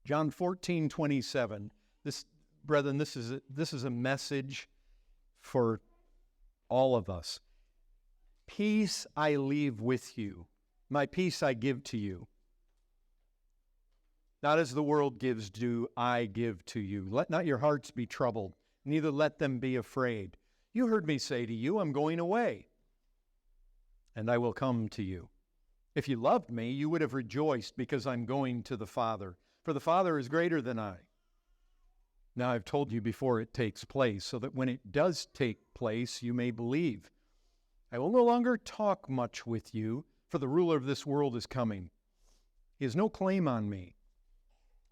John 14:27. This, brethren, this is a message for all of us. Peace I leave with you. My peace I give to you. Not as the world gives, do I give to you. Let not your hearts be troubled, neither let them be afraid. You heard me say to you, I'm going away, and I will come to you. If you loved me, you would have rejoiced because I'm going to the Father, for the Father is greater than I. Now I've told you before it takes place, so that when it does take place, you may believe. I will no longer talk much with you, for the ruler of this world is coming. He has no claim on me,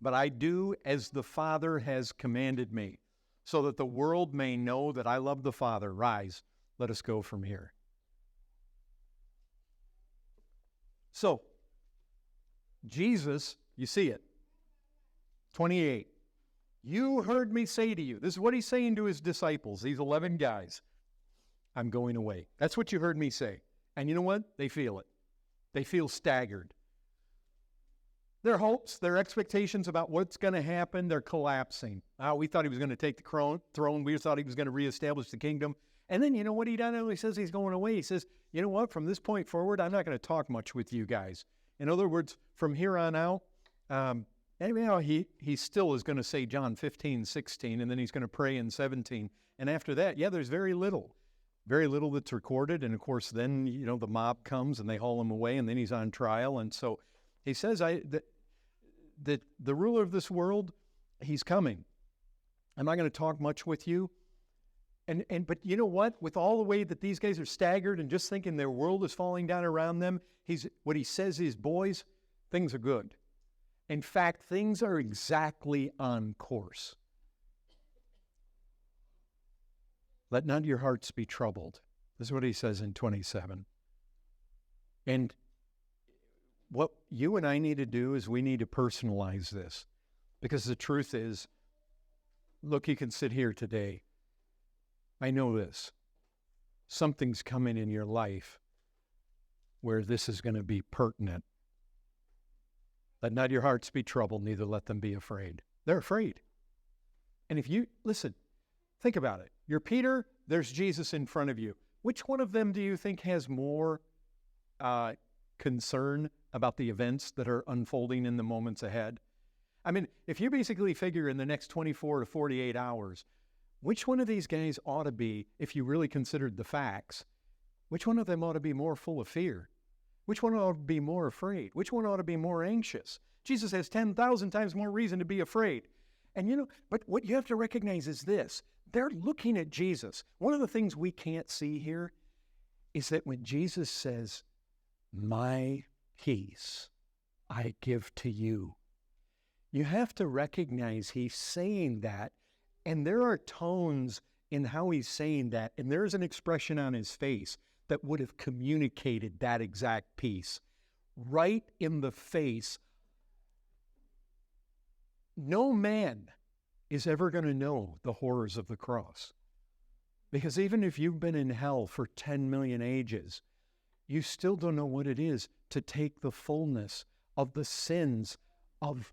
but I do as the Father has commanded me, so that the world may know that I love the Father. Rise, let us go from here. So, Jesus, you see it, 28. You heard me say to you, this is what he's saying to his disciples, these 11 guys, I'm going away. That's what you heard me say. And you know what? They feel it. They feel staggered. Their hopes, their expectations about what's going to happen, they're collapsing. We thought he was going to take the throne. We thought he was going to reestablish the kingdom. And then you know what he does? He says he's going away. He says, you know what? From this point forward, I'm not going to talk much with you guys. In other words, from here on out, he still is going to say John 15:16, and then he's going to pray in 17. And after that, there's very little that's recorded. And of course, then, the mob comes and they haul him away, and then he's on trial. And so he says that the ruler of this world, he's coming. I'm not going to talk much with you. But you know what? With all the way that these guys are staggered and just thinking their world is falling down around them, what he says is, boys, things are good. In fact, things are exactly on course. Let not your hearts be troubled. This is what he says in 27. And what you and I need to do is we need to personalize this. Because the truth is, look, you can sit here today. I know this. Something's coming in your life where this is going to be pertinent. Let not your hearts be troubled, neither let them be afraid. They're afraid. And if you, listen, think about it. You're Peter, there's Jesus in front of you. Which one of them do you think has more concern about the events that are unfolding in the moments ahead? I mean, if you basically figure in the next 24 to 48 hours, which one of these guys ought to be, if you really considered the facts, which one of them ought to be more full of fear? Which one ought to be more afraid? Which one ought to be more anxious? Jesus has 10,000 times more reason to be afraid. And but what you have to recognize is this. They're looking at Jesus. One of the things we can't see here is that when Jesus says, my peace I give to you, you have to recognize he's saying that. And there are tones in how he's saying that, and there's an expression on his face that would have communicated that exact peace. Right in the face. No man is ever going to know the horrors of the cross. Because even if you've been in hell for 10 million ages, you still don't know what it is to take the fullness of the sins of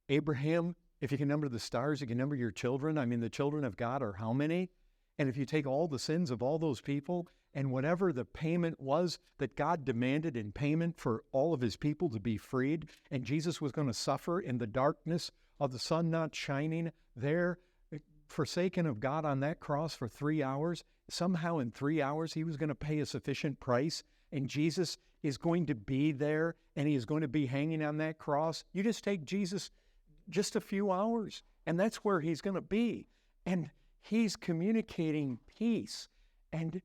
Abraham. If you can number the stars, you can number your children. I mean, the children of God are how many? And if you take all the sins of all those people and whatever the payment was that God demanded in payment for all of his people to be freed, and Jesus was going to suffer in the darkness of the sun not shining there, forsaken of God on that cross for 3 hours, somehow in 3 hours he was going to pay a sufficient price, and Jesus is going to be there, and he is going to be hanging on that cross. You just take Jesus just a few hours, and that's where he's going to be. And he's communicating peace. And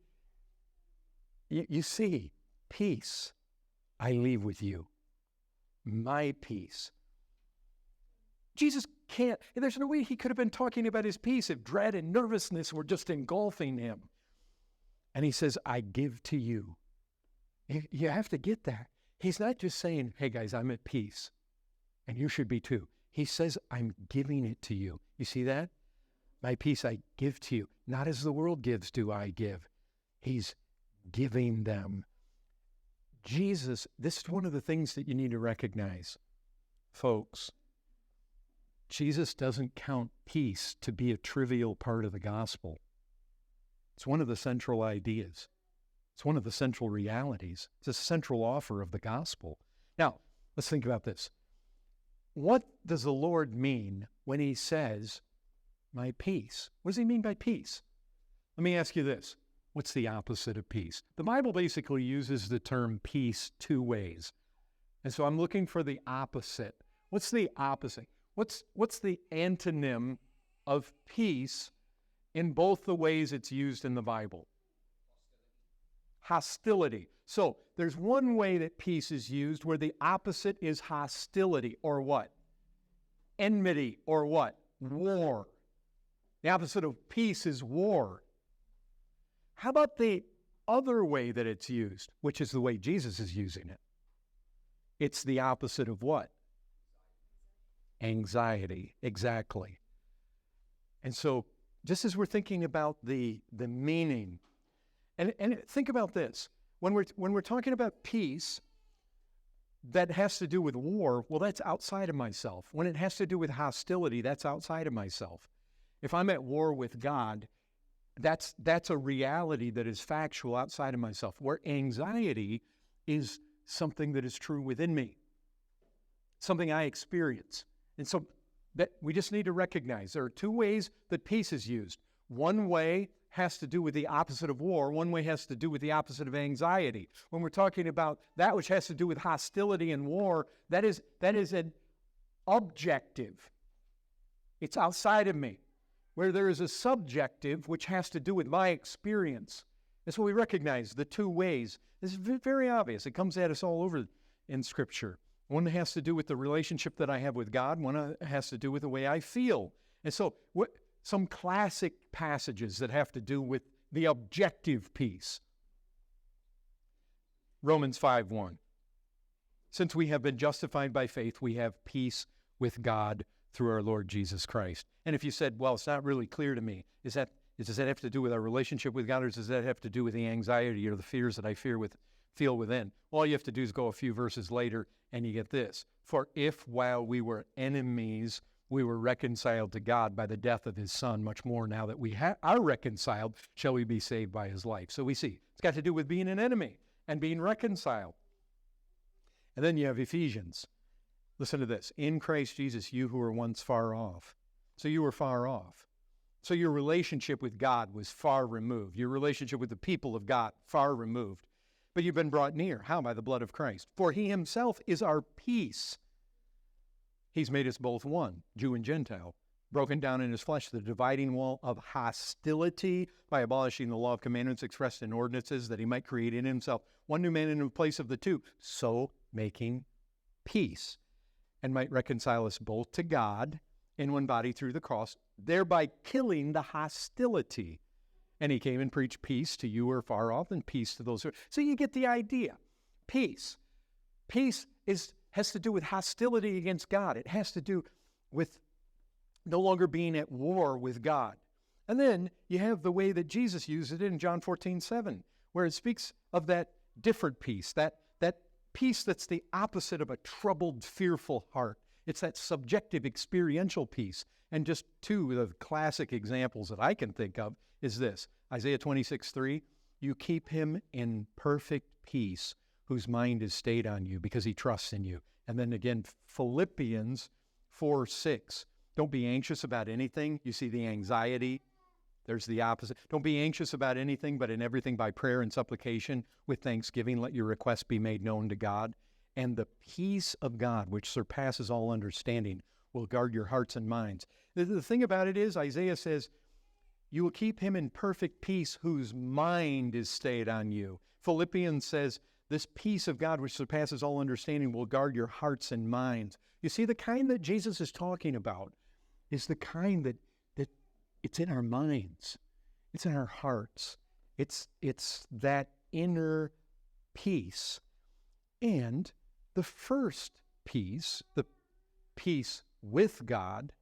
you see, peace I leave with you. My peace. Jesus can't, there's no way he could have been talking about his peace if dread and nervousness were just engulfing him. And he says, I give to you. You have to get that. He's not just saying, hey guys, I'm at peace. And you should be too. He says, I'm giving it to you. You see that? My peace I give to you. Not as the world gives do I give. He's giving them. Jesus, this is one of the things that you need to recognize. Folks, Jesus doesn't count peace to be a trivial part of the gospel. It's one of the central ideas. It's one of the central realities. It's a central offer of the gospel. Now, let's think about this. What does the Lord mean when he says, my peace? What does he mean by peace? Let me ask you this. What's the opposite of peace? The Bible basically uses the term peace two ways. And so I'm looking for the opposite. What's the opposite? What's the antonym of peace in both the ways it's used in the Bible? Hostility. So there's one way that peace is used where the opposite is hostility, or what? Enmity, or what? War. The opposite of peace is war. How about the other way that it's used, which is the way Jesus is using it? It's the opposite of what? Anxiety. Exactly. And so just as we're thinking about the meaning, and think about this. When we're talking about peace that has to do with war, well, that's outside of myself. When it has to do with hostility, that's outside of myself. If I'm at war with God, that's a reality that is factual outside of myself, where anxiety is something that is true within me, something I experience. And so that we just need to recognize there are two ways that peace is used. One way has to do with the opposite of war. One way has to do with the opposite of anxiety. When we're talking about that which has to do with hostility and war, that is an objective. It's outside of me. Where there is a subjective which has to do with my experience. And so we recognize the two ways. This is very obvious. It comes at us all over in Scripture. One has to do with the relationship that I have with God. One has to do with the way I feel. And so some classic passages that have to do with the objective peace. Romans 5:1. Since we have been justified by faith, we have peace with God through our Lord Jesus Christ. And if you said, well, it's not really clear to me, does that have to do with our relationship with God, or does that have to do with the anxiety or the fears that I feel within? All you have to do is go a few verses later and you get this. For if while we were enemies, we were reconciled to God by the death of his Son, much more now that we are reconciled, shall we be saved by his life. So we see it's got to do with being an enemy and being reconciled. And then you have Ephesians. Listen to this. In Christ Jesus, you who were once far off. So you were far off. So your relationship with God was far removed. Your relationship with the people of God, far removed. But you've been brought near. How? By the blood of Christ. For he himself is our peace. He's made us both one, Jew and Gentile, broken down in his flesh the dividing wall of hostility by abolishing the law of commandments expressed in ordinances, that he might create in himself one new man in the place of the two, so making peace, and might reconcile us both to God in one body through the cross, thereby killing the hostility. And he came and preached peace to you who are far off and peace to those who are. So you get the idea. Peace. Peace has to do with hostility against God. It has to do with no longer being at war with God. And then you have the way that Jesus used it in John 14:7, where it speaks of that different peace, that peace that's the opposite of a troubled, fearful heart. It's that subjective, experiential peace. And just two of the classic examples that I can think of is this. Isaiah 26:3, you keep him in perfect peace, whose mind is stayed on you because he trusts in you. And then again, Philippians 4:6, don't be anxious about anything. You see the anxiety. There's the opposite. Don't be anxious about anything, but in everything by prayer and supplication with thanksgiving, let your requests be made known to God. And the peace of God, which surpasses all understanding, will guard your hearts and minds. The thing about it is, Isaiah says, you will keep him in perfect peace whose mind is stayed on you. Philippians says, this peace of God, which surpasses all understanding, will guard your hearts and minds. You see, the kind that Jesus is talking about is the kind that it's in our minds. It's in our hearts. It's that inner peace. And the first peace, the peace with God,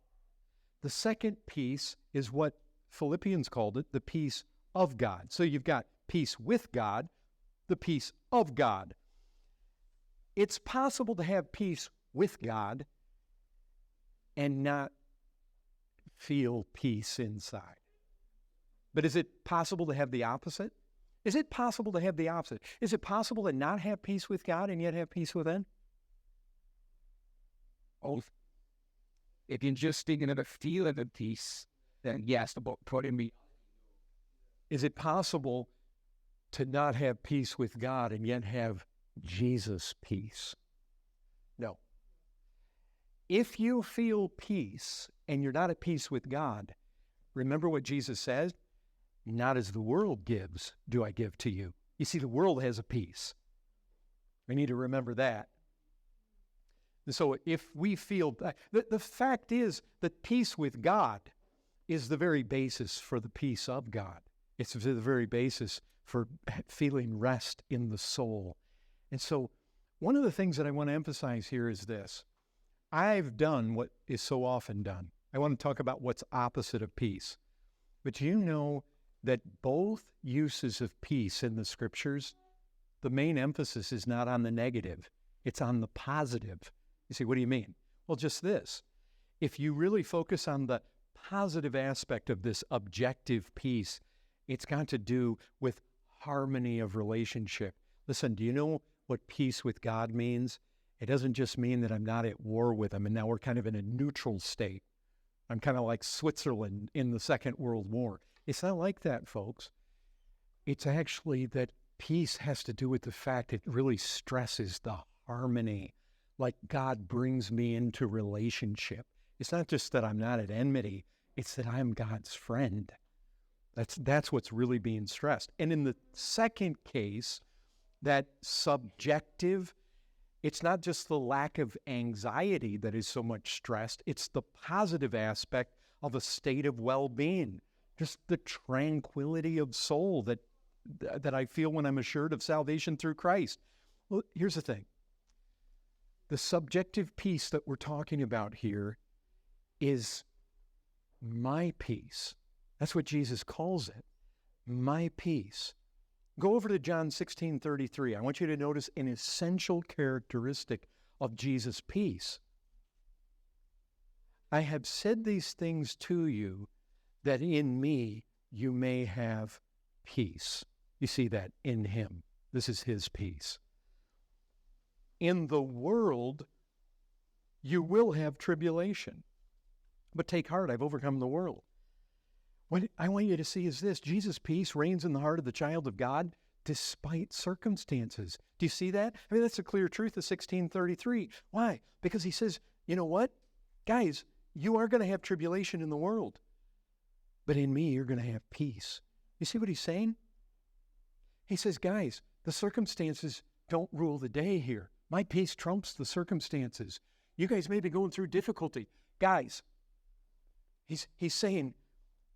the second peace is what Philippians called it, the peace of God. So you've got peace with God, the peace of God. It's possible to have peace with God and not feel peace inside. But is it possible to have the opposite? Is it possible to have the opposite? Is it possible to not have peace with God and yet have peace within? Oh, if you're just thinking of the feeling of peace, then yes, about putting me. Is it possible to not have peace with God and yet have Jesus' peace? No. If you feel peace and you're not at peace with God, remember what Jesus said? Not as the world gives, do I give to you. You see, the world has a peace. We need to remember that. And so if we feel, the fact is that peace with God is the very basis for the peace of God. It's the very basis for feeling rest in the soul. And so one of the things that I want to emphasize here is this. I've done what is so often done. I want to talk about what's opposite of peace. But you know that both uses of peace in the scriptures, the main emphasis is not on the negative. It's on the positive. You see, what do you mean? Well, just this. If you really focus on the positive aspect of this objective peace, it's got to do with harmony of relationship. Listen, do you know what peace with God means? It doesn't just mean that I'm not at war with him and now we're kind of in a neutral state. I'm kind of like Switzerland in the Second World War. It's not like that, folks. It's actually that peace has to do with the fact it really stresses the harmony, like God brings me into relationship. It's not just that I'm not at enmity, it's that I'm God's friend. That's what's really being stressed. And in the second case, that subjective, it's not just the lack of anxiety that is so much stressed, it's the positive aspect of a state of well-being, just the tranquility of soul that I feel when I'm assured of salvation through Christ. Well, here's the thing. The subjective peace that we're talking about here is my peace. That's what Jesus calls it, my peace. Go over to John 16:33. I want you to notice an essential characteristic of Jesus' peace. I have said these things to you that in me you may have peace. You see that in him. This is his peace. In the world, you will have tribulation. But take heart, I've overcome the world. What I want you to see is this. Jesus' peace reigns in the heart of the child of God despite circumstances. Do you see that? I mean, that's a clear truth of 16:33. Why? Because he says, you know what? Guys, you are going to have tribulation in the world. But in me, you're going to have peace. You see what he's saying? He says, guys, the circumstances don't rule the day here. My peace trumps the circumstances. You guys may be going through difficulty. Guys, he's saying,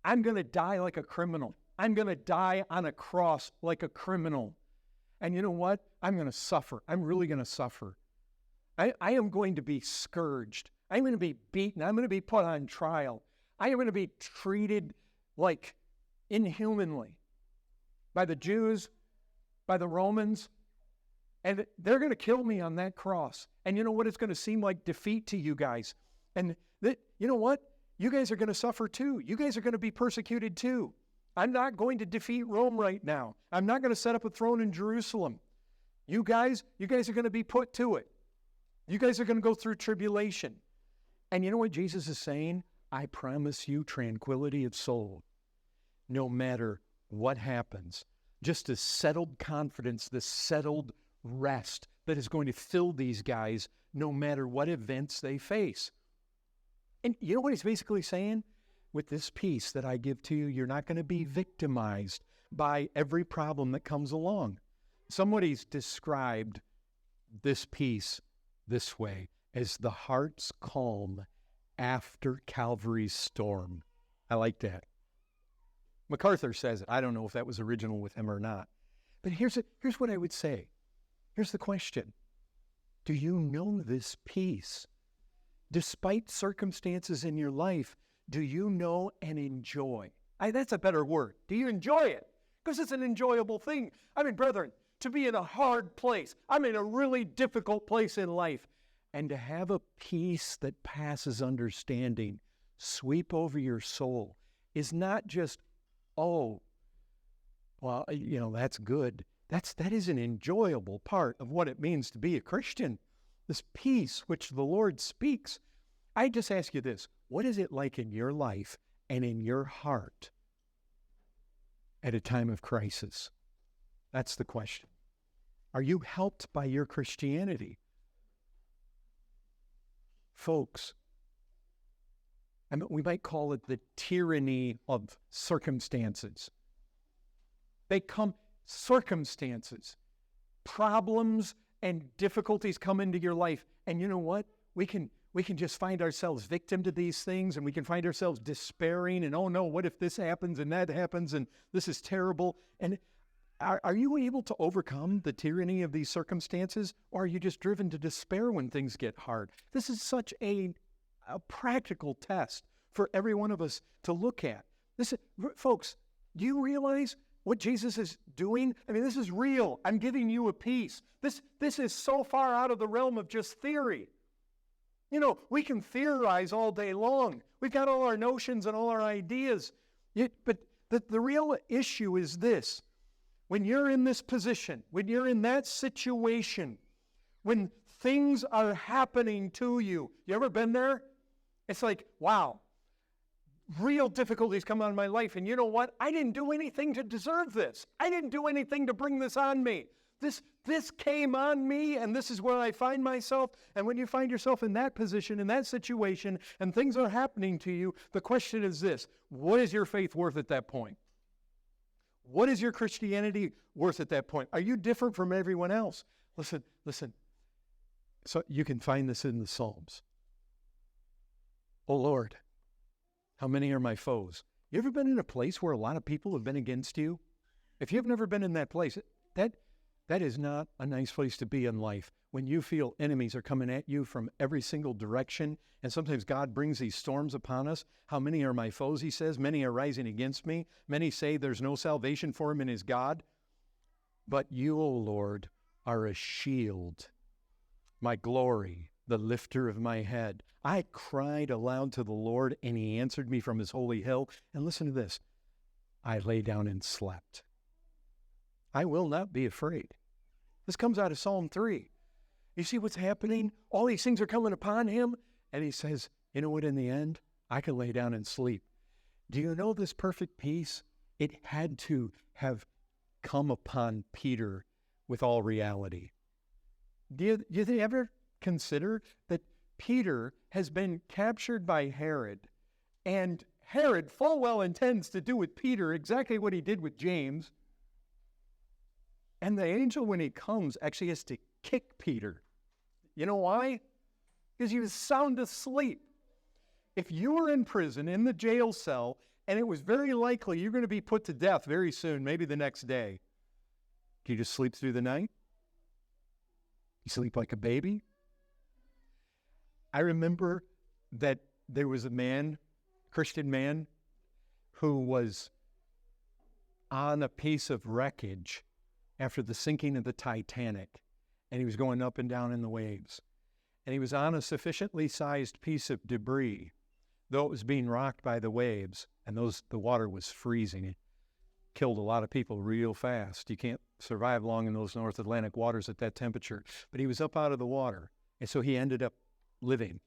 I'm going to die like a criminal. I'm going to die on a cross like a criminal. And you know what? I'm going to suffer. I'm really going to suffer. I am going to be scourged. I'm going to be beaten. I'm going to be put on trial. I am going to be treated like inhumanly by the Jews, by the Romans, and they're going to kill me on that cross. And you know what? It's going to seem like defeat to you guys. And you know what? You guys are going to suffer too. You guys are going to be persecuted too. I'm not going to defeat Rome right now. I'm not going to set up a throne in Jerusalem. You guys are going to be put to it. You guys are going to go through tribulation. And you know what Jesus is saying? I promise you tranquility of soul. No matter what happens, just a settled confidence, this settled rest that is going to fill these guys no matter what events they face. And you know what he's basically saying? With this peace that I give to you, you're not going to be victimized by every problem that comes along. Somebody's described this peace this way as the heart's calm after Calvary's storm. I like that. MacArthur says it. I don't know if that was original with him or not. But here's what I would say. Here's the question. Do you know this peace? Despite circumstances in your life, do you know and enjoy? That's a better word. Do you enjoy it? Because it's an enjoyable thing. I mean, brethren, to be in a hard place, I'm in a really difficult place in life. and to have a peace that passes understanding sweep over your soul is not just, oh, well, that's good. That is an enjoyable part of what it means to be a Christian. This peace which the Lord speaks. I just ask you this, what is it like in your life and in your heart at a time of crisis? That's the question. Are you helped by your Christianity? Folks, we might call it the tyranny of circumstances. Circumstances, problems and difficulties come into your life. And you know what? We can just find ourselves victim to these things, and we can find ourselves despairing and, oh no, what if this happens and that happens and this is terrible? And are you able to overcome the tyranny of these circumstances, or are you just driven to despair when things get hard? This is such a practical test for every one of us to look at. Folks, do you realize what Jesus is doing? I mean, this is real. I'm giving you a peace. This is so far out of the realm of just theory. We can theorize all day long. We've got all our notions and all our ideas. But the real issue is this. When you're in this position, when you're in that situation, when things are happening to you, you ever been there? It's like, wow, real difficulties come out of my life, and you know what? I didn't do anything to deserve this. I didn't do anything to bring this on me. This came on me, and this is where I find myself. And when you find yourself in that position, in that situation, and things are happening to you, the question is this: what is your faith worth at that point? What is your Christianity worth at that point? Are you different from everyone else? Listen. So you can find this in the Psalms. Oh Lord, how many are my foes? You ever been in a place where a lot of people have been against you? If you've never been in that place, that is not a nice place to be in life. When you feel enemies are coming at you from every single direction, and sometimes God brings these storms upon us. How many are my foes, he says? Many are rising against me. Many say there's no salvation for him in his God. But you, O Lord, are a shield, my glory, the lifter of my head. I cried aloud to the Lord, and he answered me from his holy hill. And listen to this. I lay down and slept. I will not be afraid. This comes out of Psalm 3. You see what's happening? All these things are coming upon him. And he says, you know what, in the end, I can lay down and sleep. Do you know this perfect peace? It had to have come upon Peter with all reality. Do you ever consider that Peter has been captured by Herod, and Herod full well intends to do with Peter exactly what he did with James, and the angel, when he comes, actually has to kick Peter. You know why? Because he was sound asleep. If you were in prison, in the jail cell, and it was very likely you're going to be put to death very soon, maybe the next day, do you just sleep through the night? You sleep like a baby? I remember that there was a man, Christian man, who was on a piece of wreckage after the sinking of the Titanic, and he was going up and down in the waves. And he was on a sufficiently sized piece of debris, though it was being rocked by the waves, and the water was freezing. It killed a lot of people real fast. You can't survive long in those North Atlantic waters at that temperature. But he was up out of the water, and so he ended up living.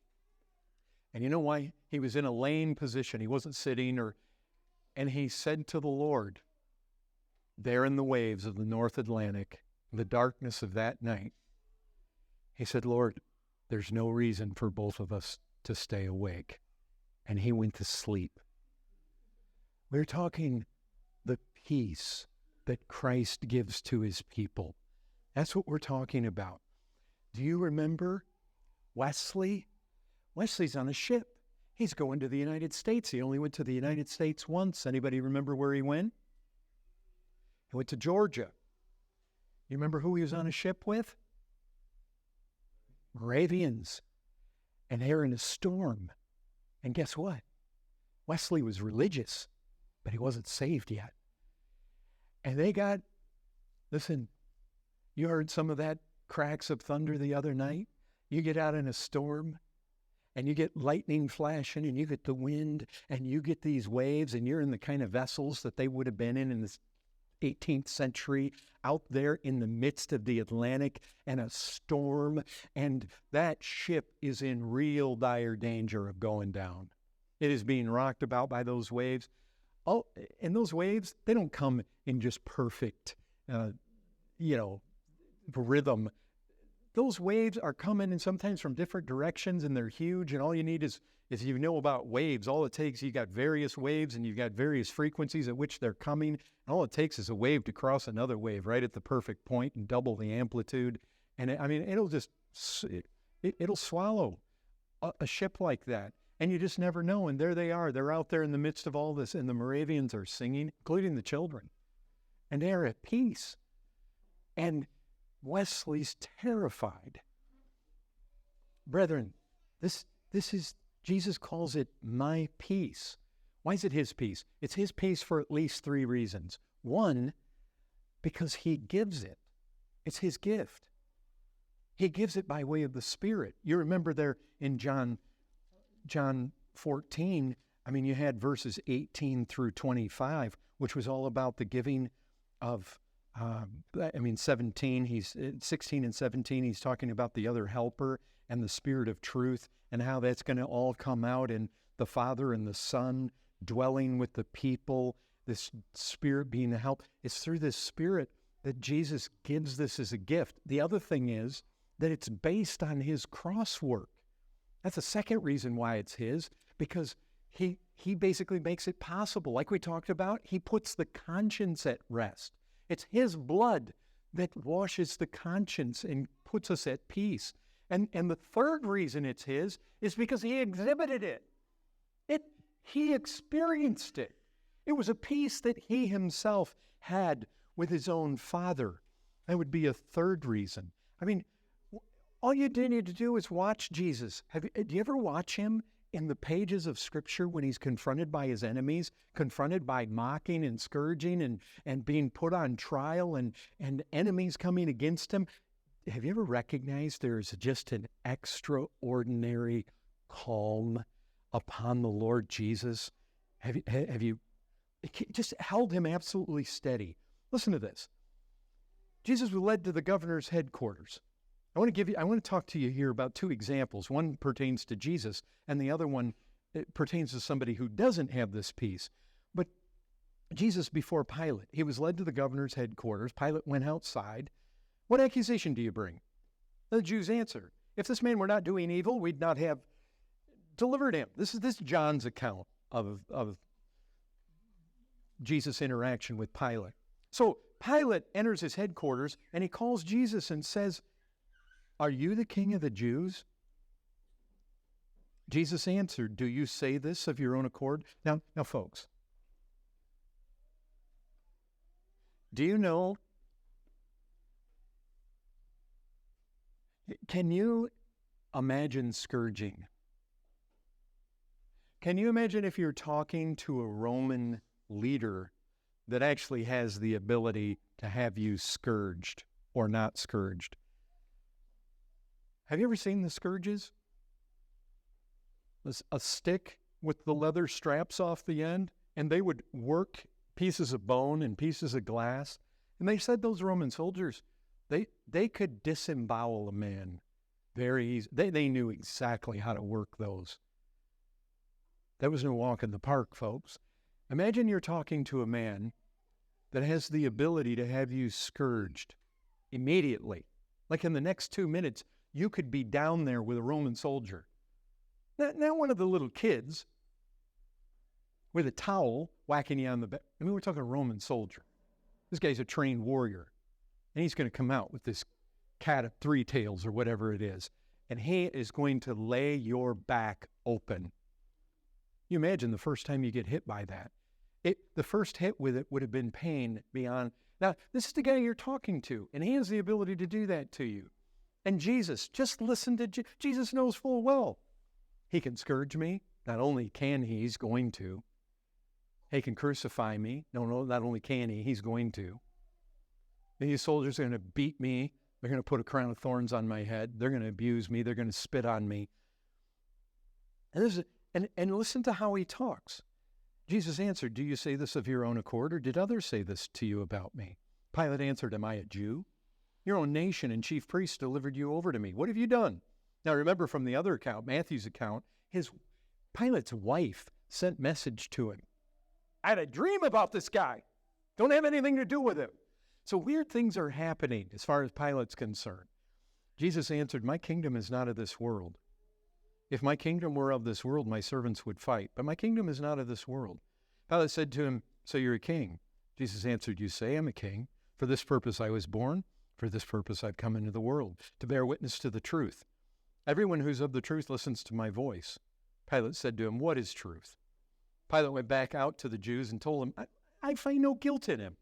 And you know why? He was in a laying position. He wasn't sitting, and he said to the Lord, there in the waves of the North Atlantic, the darkness of that night, he said, Lord, there's no reason for both of us to stay awake. And he went to sleep. We're talking the peace that Christ gives to his people. That's what we're talking about. Do you remember Wesley? Wesley's on a ship. He's going to the United States. He only went to the United States once. Anybody remember where he went? He went to Georgia. You remember who he was on a ship with? Moravians. And they're in a storm. And guess what? Wesley was religious, but he wasn't saved yet. And they got, listen, you heard some of that cracks of thunder the other night? You get out in a storm, and you get lightning flashing, and you get the wind, and you get these waves, and you're in the kind of vessels that they would have been in the 18th century, out there in the midst of the Atlantic and a storm, and that ship is in real dire danger of going down. It is being rocked about by those waves. Oh, and those waves, they don't come in just perfect, rhythm. Those waves are coming and sometimes from different directions, and they're huge, and all you need is you know about waves. All it takes, you got various waves, and you've got various frequencies at which they're coming, and all it takes is a wave to cross another wave right at the perfect point and double the amplitude. And it'll swallow a ship like that, and you just never know. And there they are. They're out there in the midst of all this, and the Moravians are singing, including the children, and they are at peace. And Wesley's terrified. Brethren, this is, Jesus calls it my peace. Why is it his peace? It's his peace for at least 3 reasons. 1, because he gives it. It's his gift. He gives it by way of the Spirit. You remember there in John 14, you had verses 18 through 25, which was all about the giving of 16 and 17, he's talking about the other helper and the Spirit of truth and how that's going to all come out in the Father and the Son dwelling with the people, this Spirit being the help. It's through this Spirit that Jesus gives this as a gift. The other thing is that it's based on his cross work. That's the second reason why it's his, because he basically makes it possible. Like we talked about, he puts the conscience at rest. It's his blood that washes the conscience and puts us at peace. And the third reason it's his is because he exhibited it. He experienced it. It was a peace that he himself had with his own Father. That would be a third reason. All you need to do is watch Jesus. Do you ever watch him in the pages of Scripture when he's confronted by his enemies, confronted by mocking and scourging and being put on trial and enemies coming against him? Have you ever recognized there's just an extraordinary calm upon the Lord Jesus? Have you just held him absolutely steady? Listen to this. Jesus was led to the governor's headquarters. I want to talk to you here about 2 examples. One pertains to Jesus, and the other one pertains to somebody who doesn't have this peace. But Jesus before Pilate, he was led to the governor's headquarters. Pilate went outside. What accusation do you bring? The Jews answered, if this man were not doing evil, we'd not have delivered him. This is John's account of Jesus' interaction with Pilate. So Pilate enters his headquarters, and he calls Jesus and says, are you the king of the Jews? Jesus answered, do you say this of your own accord? Now, folks, do you know, can you imagine scourging? Can you imagine if you're talking to a Roman leader that actually has the ability to have you scourged or not scourged? Have you ever seen the scourges? A stick with the leather straps off the end, and they would work pieces of bone and pieces of glass. And they said those Roman soldiers, they could disembowel a man very easy. They knew exactly how to work those. That was no walk in the park, folks. Imagine you're talking to a man that has the ability to have you scourged immediately. Like in the next 2 minutes, you could be down there with a Roman soldier. Not one of the little kids with a towel whacking you on the back. We're talking a Roman soldier. This guy's a trained warrior. And he's going to come out with this cat of 3 tails or whatever it is. And he is going to lay your back open. You imagine the first time you get hit by that. The first hit with it would have been pain beyond. Now, this is the guy you're talking to, and he has the ability to do that to you. And Jesus, just listen to Jesus knows full well. He can scourge me. Not only can he, he's going to. He can crucify me. No, not only can he, he's going to. These soldiers are going to beat me They're going to put a crown of thorns on my head. They're going to abuse me. They're going to spit on me. And listen to how he talks. Jesus answered, do you say this of your own accord, or did others say this to you about me? Pilate answered, am I a Jew? Your own nation and chief priests delivered you over to me. What have you done? Now remember from the other account, Matthew's account, Pilate's wife sent message to him. I had a dream about this guy. Don't have anything to do with him. So weird things are happening as far as Pilate's concerned. Jesus answered, my kingdom is not of this world. If my kingdom were of this world, my servants would fight, but my kingdom is not of this world. Pilate said to him, so you're a king? Jesus answered, you say I'm a king. For this purpose I was born. For this purpose I've come into the world, to bear witness to the truth. Everyone who's of the truth listens to my voice. Pilate said to him, what is truth? Pilate went back out to the Jews and told them, I find no guilt in him.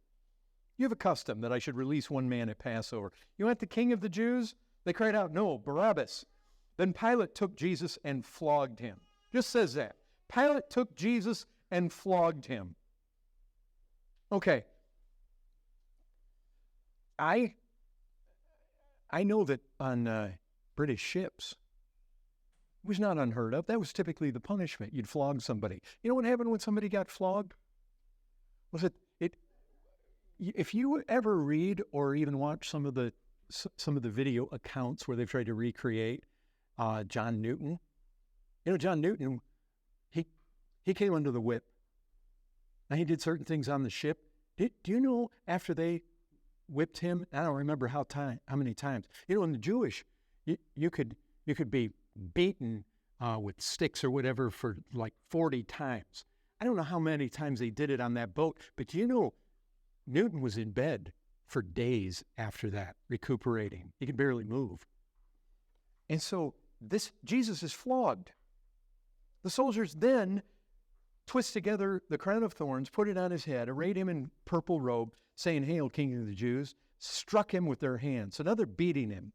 You have a custom that I should release one man at Passover. You want the king of the Jews? They cried out, no, Barabbas. Then Pilate took Jesus and flogged him. Just says that. Pilate took Jesus and flogged him. Okay. I know that on British ships, it was not unheard of. That was typically the punishment. You'd flog somebody. You know what happened when somebody got flogged? Was it if you ever read or even watch some of the video accounts where they've tried to recreate John Newton, John Newton, he came under the whip. And he did certain things on the ship. Do you know after they whipped him? I don't remember how many times. In the Jewish, you could be beaten with sticks or whatever for like 40 times. I don't know how many times they did it on that boat, but Newton was in bed for days after that, recuperating. He could barely move. And so Jesus is flogged. The soldiers then twist together the crown of thorns, put it on his head, arrayed him in purple robe, saying, Hail, King of the Jews, struck him with their hands. So now they're beating him.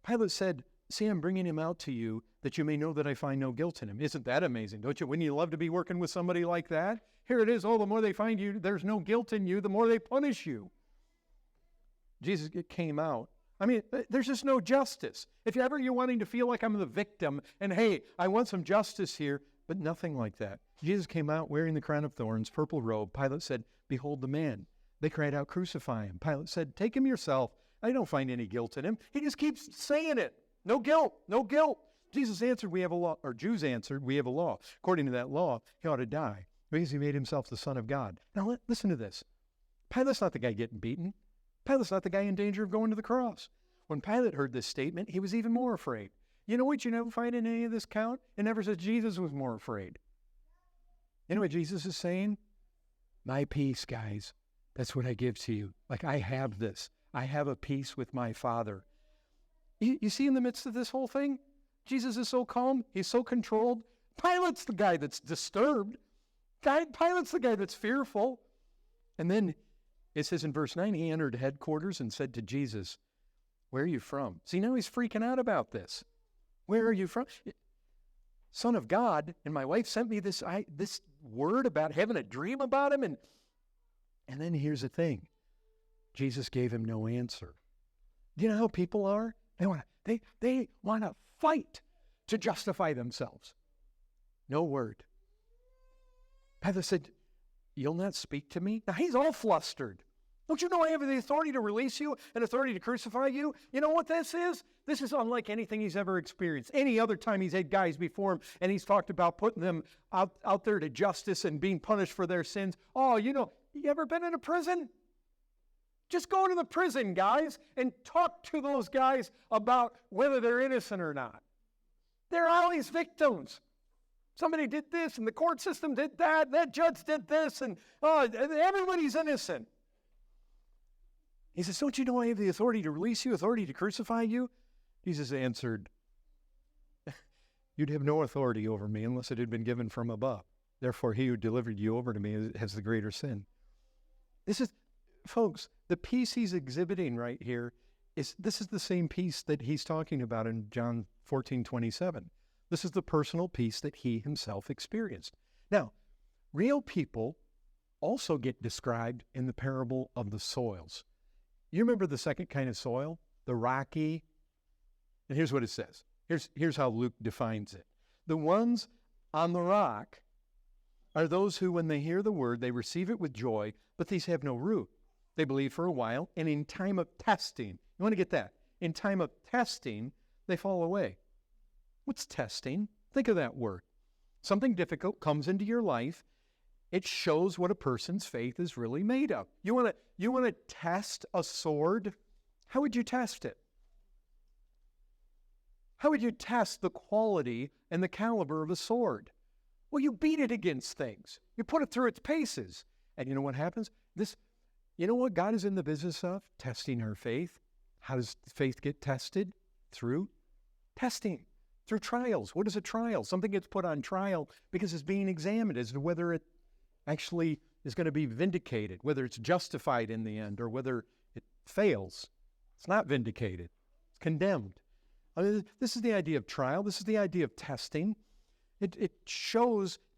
Pilate said, see, I'm bringing him out to you that you may know that I find no guilt in him. Isn't that amazing? Don't you? Wouldn't you love to be working with somebody like that? Here it is. Oh, the more they find you, there's no guilt in you, the more they punish you. Jesus came out. I mean, there's just no justice. If ever you're wanting to feel like I'm the victim and, hey, I want some justice here, but nothing like that. Jesus came out wearing the crown of thorns, purple robe. Pilate said, behold the man. They cried out, crucify him. Pilate said, take him yourself. I don't find any guilt in him. He just keeps saying it. No guilt, no guilt. Jesus answered, we have a law, or Jews answered, we have a law. According to that law, he ought to die because he made himself the Son of God. Now listen to this. Pilate's not the guy getting beaten. Pilate's not the guy in danger of going to the cross. When Pilate heard this statement, he was even more afraid. You know what you never find in any of this count? It never says Jesus was more afraid. You know what Jesus is saying? My peace, guys. That's what I give to you. Like I have this. I have a peace with my Father. You see in the midst of this whole thing, Jesus is so calm. He's so controlled. Pilate's the guy that's disturbed. Pilate's the guy that's fearful. And then it says in verse 9, he entered headquarters and said to Jesus, where are you from? See, now he's freaking out about this. Where are you from? Son of God, and my wife sent me this word about having a dream about him. And then here's the thing. Jesus gave him no answer. Do you know how people are? They want to fight to justify themselves. No word. Pilate said, you'll not speak to me? Now he's all flustered. Don't you know I have the authority to release you and authority to crucify you? You know what this is? This is unlike anything he's ever experienced. Any other time he's had guys before him and he's talked about putting them out there to justice and being punished for their sins. Oh, you ever been in a prison? Just go to the prison, guys, and talk to those guys about whether they're innocent or not. They're always victims. Somebody did this, and the court system did that, and that judge did this, and everybody's innocent. He says, don't you know I have the authority to release you, authority to crucify you? Jesus answered, you'd have no authority over me unless it had been given from above. Therefore, he who delivered you over to me has the greater sin. Folks, the peace he's exhibiting right here this is the same peace that he's talking about in John 14:27. This is the personal peace that he himself experienced. Now, real people also get described in the parable of the soils. You remember the second kind of soil? The rocky. And here's what it says. Here's how Luke defines it. The ones on the rock are those who, when they hear the word, they receive it with joy, but these have no root. They believe for a while, and in time of testing, you want to get that? In time of testing, they fall away. What's testing? Think of that word. Something difficult comes into your life. It shows what a person's faith is really made of. You want to test a sword? How would you test it? How would you test the quality and the caliber of a sword? Well, you beat it against things. You put it through its paces. And you know what happens? You know what God is in the business of? Testing our faith. How does faith get tested? Through testing, through trials. What is a trial? Something gets put on trial because it's being examined as to whether it actually is going to be vindicated, whether it's justified in the end, or whether it fails. It's not vindicated. It's condemned. I mean, this is the idea of trial. This is the idea of testing. It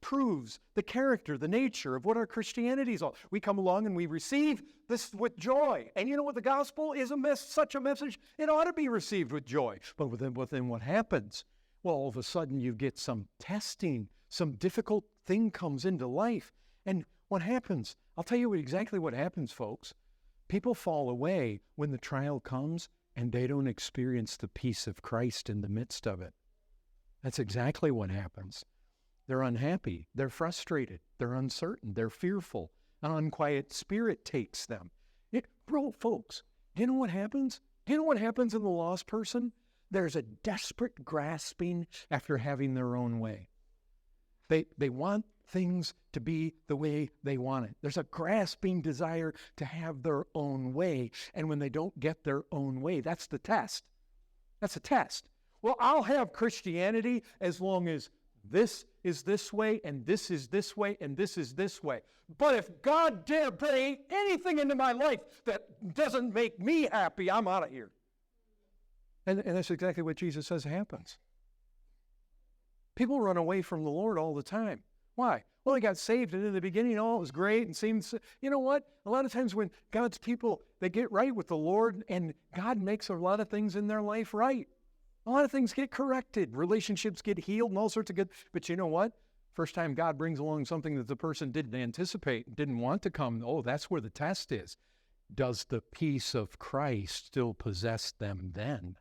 proves the character, the nature of what our Christianity is all. We come along and we receive this with joy. And you know what? The gospel is such a message, it ought to be received with joy. But then what happens? Well, all of a sudden you get some testing, some difficult thing comes into life. And what happens? I'll tell you exactly what happens, folks. People fall away when the trial comes and they don't experience the peace of Christ in the midst of it. That's exactly what happens. They're unhappy. They're frustrated. They're uncertain. They're fearful. An unquiet spirit takes them. Folks, do you know what happens? Do you know what happens in the lost person? There's a desperate grasping after having their own way. They want things to be the way they want it. There's a grasping desire to have their own way. And when they don't get their own way, that's the test. That's a test. Well, I'll have Christianity as long as this is this way, and this is this way, and this is this way. But if God dare put anything into my life that doesn't make me happy, I'm out of here. And that's exactly what Jesus says happens. People run away from the Lord all the time. Why? Well, they got saved, and in the beginning, all was great, and seems, you know what? A lot of times when God's people, they get right with the Lord, and God makes a lot of things in their life right. A lot of things get corrected. Relationships get healed and all sorts of good. But you know what? First time God brings along something that the person didn't anticipate, didn't want to come, oh, that's where the test is. Does the peace of Christ still possess them then?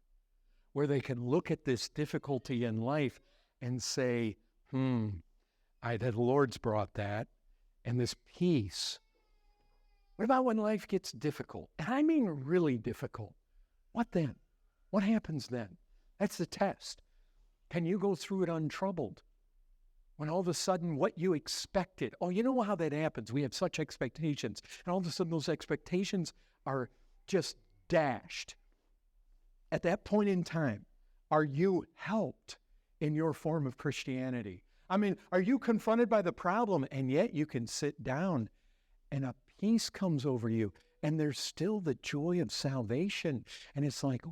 Where they can look at this difficulty in life and say, the Lord's brought that, and this peace. What about when life gets difficult? And I mean really difficult. What then? What happens then? That's the test. Can you go through it untroubled? When all of a sudden what you expected, oh, you know how that happens. We have such expectations. And all of a sudden those expectations are just dashed. At that point in time, are you helped in your form of Christianity? I mean, are you confronted by the problem and yet you can sit down and a peace comes over you and there's still the joy of salvation? And it's like,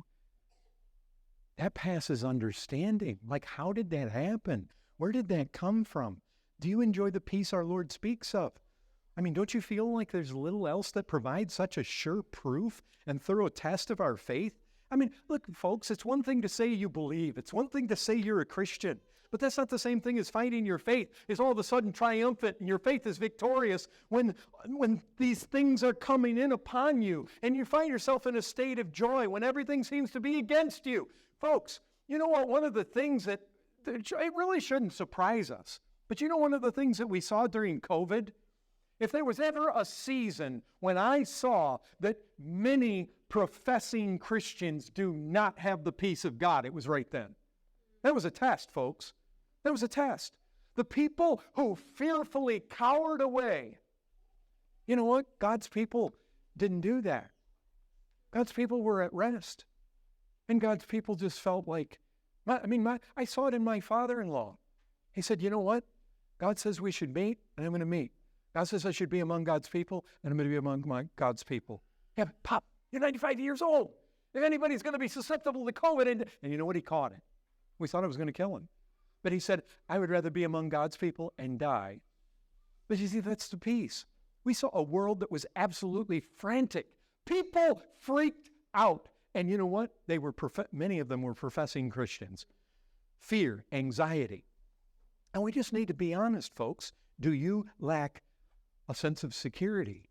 that passes understanding. Like, how did that happen? Where did that come from? Do you enjoy the peace our Lord speaks of? I mean, don't you feel like there's little else that provides such a sure proof and thorough test of our faith? I mean, look, folks, it's one thing to say you believe. It's one thing to say you're a Christian. But that's not the same thing as finding your faith is all of a sudden triumphant and your faith is victorious when these things are coming in upon you and you find yourself in a state of joy when everything seems to be against you. Folks, you know what? One of the things that it really shouldn't surprise us, but you know one of the things that we saw during COVID? If there was ever a season when I saw that many professing Christians do not have the peace of God, it was right then. That was a test, folks. That was a test. The people who fearfully cowered away. You know what? God's people didn't do that. God's people were at rest. And God's people just felt like, I saw it in my father-in-law. He said, you know what? God says we should meet, and I'm going to meet. God says I should be among God's people, and I'm going to be among God's people. Yeah, Pop, you're 95 years old. If anybody's going to be susceptible to COVID, and you know what? He caught it. We thought it was going to kill him. But he said, I would rather be among God's people and die. But you see, that's the peace. We saw a world that was absolutely frantic, People freaked out. And you know what? Many of them were professing Christians. Fear, anxiety. And we just need to be honest, folks. Do you lack a sense of security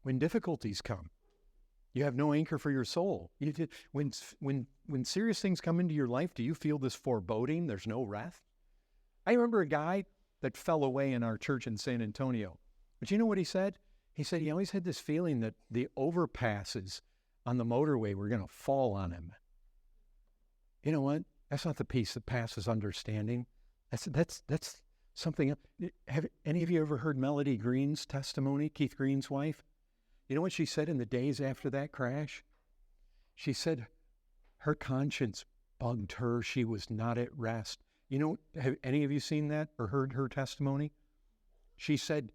when difficulties come? You have no anchor for your soul. When serious things come into your life, do you feel this foreboding? There's no rest. I remember a guy that fell away in our church in San Antonio. But you know what he said? He said he always had this feeling that the overpasses on the motorway were going to fall on him. You know what? That's not the peace that passes understanding. That's something. Have any of you ever heard Melody Green's testimony, Keith Green's wife? You know what she said in the days after that crash? She said her conscience bugged her. She was not at rest. You know, have any of you seen that or heard her testimony? She said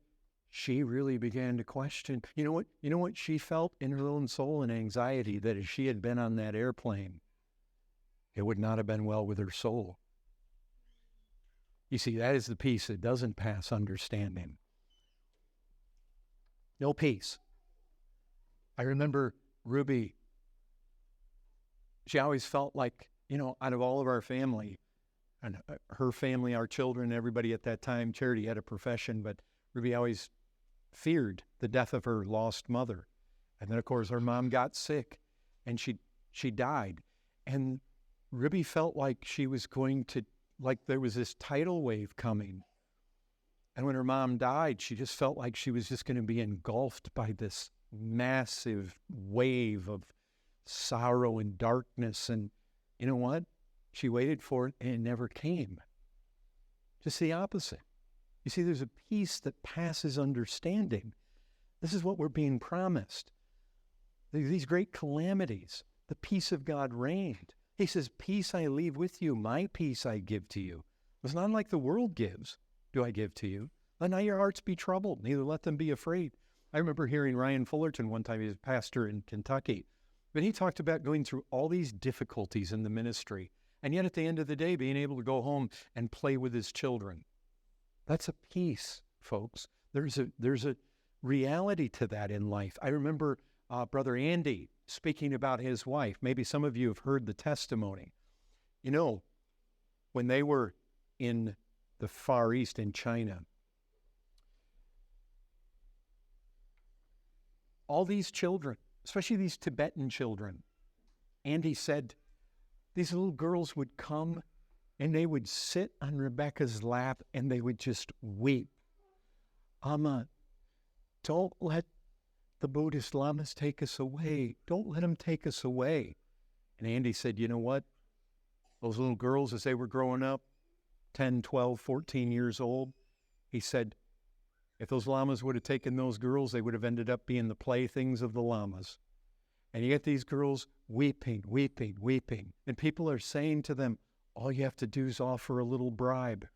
she really began to question. You know what she felt in her own soul? An anxiety that if she had been on that airplane, it would not have been well with her soul. You see, that is the peace that doesn't pass understanding. No peace. I remember Ruby, she always felt like, out of all of our family, and her family, our children, everybody at that time, Charity had a profession, but Ruby always feared the death of her lost mother. And then, of course, her mom got sick, and she died. And Ruby felt like she was going to, like there was this tidal wave coming. And when her mom died, she just felt like she was just going to be engulfed by this massive wave of sorrow and darkness. And you know what? She waited for it and it never came. Just the opposite. You see, there's a peace that passes understanding. This is what we're being promised. These great calamities, the peace of God reigned. He says, peace I leave with you, my peace I give to you. It's not like the world gives, do I give to you. Let not your hearts be troubled, neither let them be afraid. I remember hearing Ryan Fullerton one time, he was a pastor in Kentucky, but he talked about going through all these difficulties in the ministry, and yet at the end of the day, being able to go home and play with his children. That's a peace, folks. There's a reality to that in life. I remember Brother Andy speaking about his wife. Maybe some of you have heard the testimony. When they were in the Far East in China, all these children, especially these Tibetan children, Andy said, these little girls would come and they would sit on Rebecca's lap and they would just weep. Amma, don't let the Buddhist lamas take us away. Don't let them take us away. And Andy said, you know what? Those little girls, as they were growing up, 10, 12, 14 years old, he said, if those lamas would have taken those girls, they would have ended up being the playthings of the lamas. And you get these girls weeping, weeping, weeping. And people are saying to them, all you have to do is offer a little bribe.